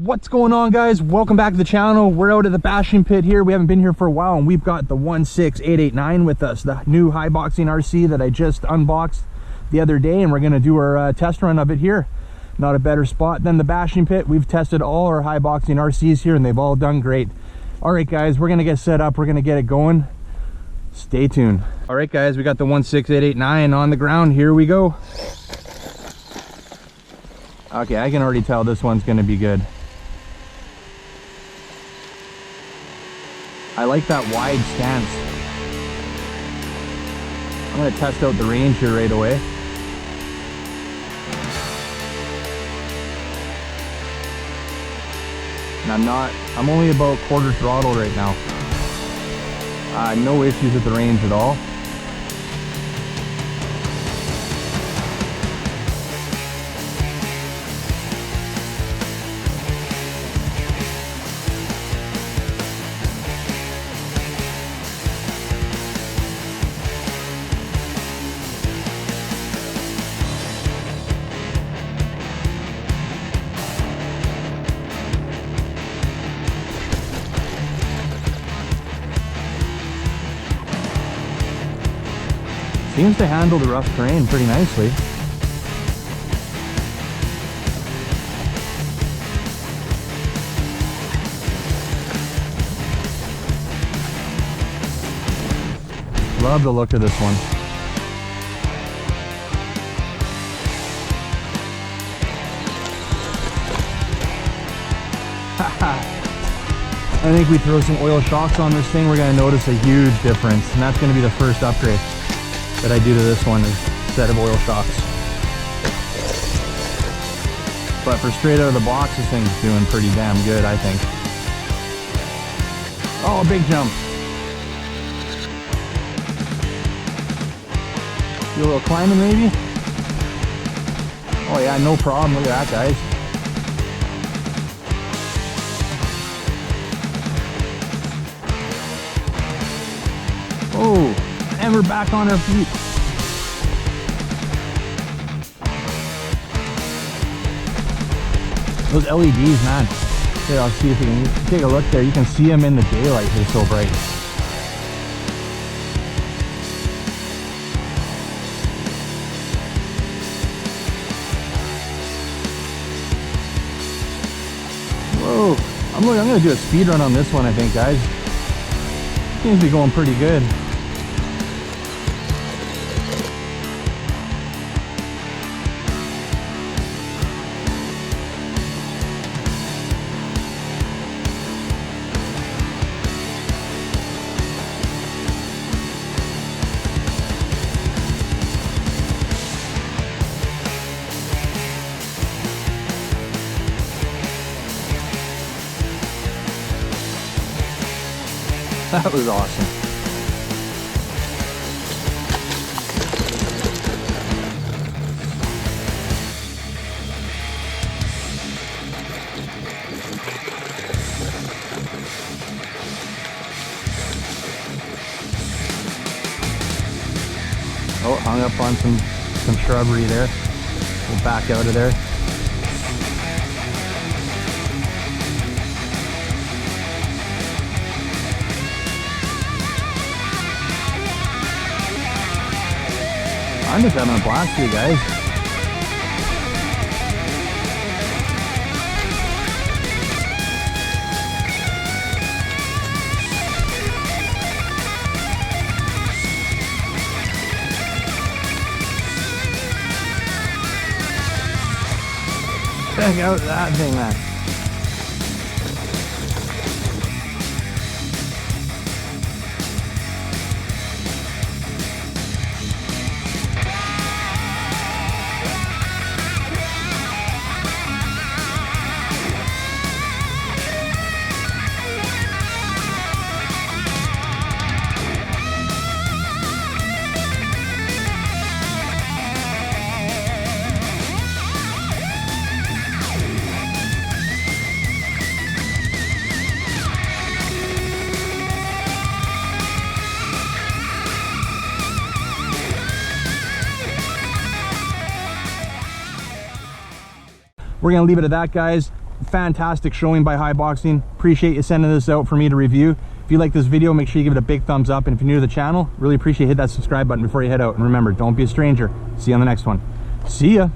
What's going on, guys? Welcome back to the channel. We're out at the bashing pit here. We haven't been here for a while, and we've got the 16889 with us, the new Haiboxing RC that I just unboxed the other day, and we're going to do our test run of it here. Not a better spot than the bashing pit. We've tested all our Haiboxing RCs here, and they've all done great. All right, guys, we're going to get set up. We're going to get it going. Stay tuned. All right, guys, we got the 16889 on the ground. Here we go. Okay, I can already tell this one's going to be good. I like that wide stance. I'm going to test out the range here right away. And I'm only about quarter throttle right now. No issues with the range at all. Seems to handle the rough terrain pretty nicely. Love the look of this one. I think we throw some oil shocks on this thing, we're going to notice a huge difference, and that's going to be the first upgrade that I do to this one, is a set of oil shocks. But for straight out of the box, this thing's doing pretty damn good, I think. Oh, a big jump. Do a little climbing maybe? Oh yeah, no problem. Look at that, guys. Oh, and we're back on our feet. Those LEDs, man. Here, I'll see if you can take a look there. You can see them in the daylight. They're so bright. Whoa. I'm going to do a speed run on this one, I think, guys. Seems to be going pretty good. That was awesome. Oh, hung up on some shrubbery there. We'll back out of there. I'm just having a blast here, guys. Check out that thing, man. We're gonna leave it at that, guys. fantastic showing by Haiboxing. Appreciate you sending this out for me to review. If you like this video, make sure you give it a big thumbs up, and if you're new to the channel, really appreciate you hit that subscribe button before you head out. And remember, don't be a stranger. See you on the next one. See ya.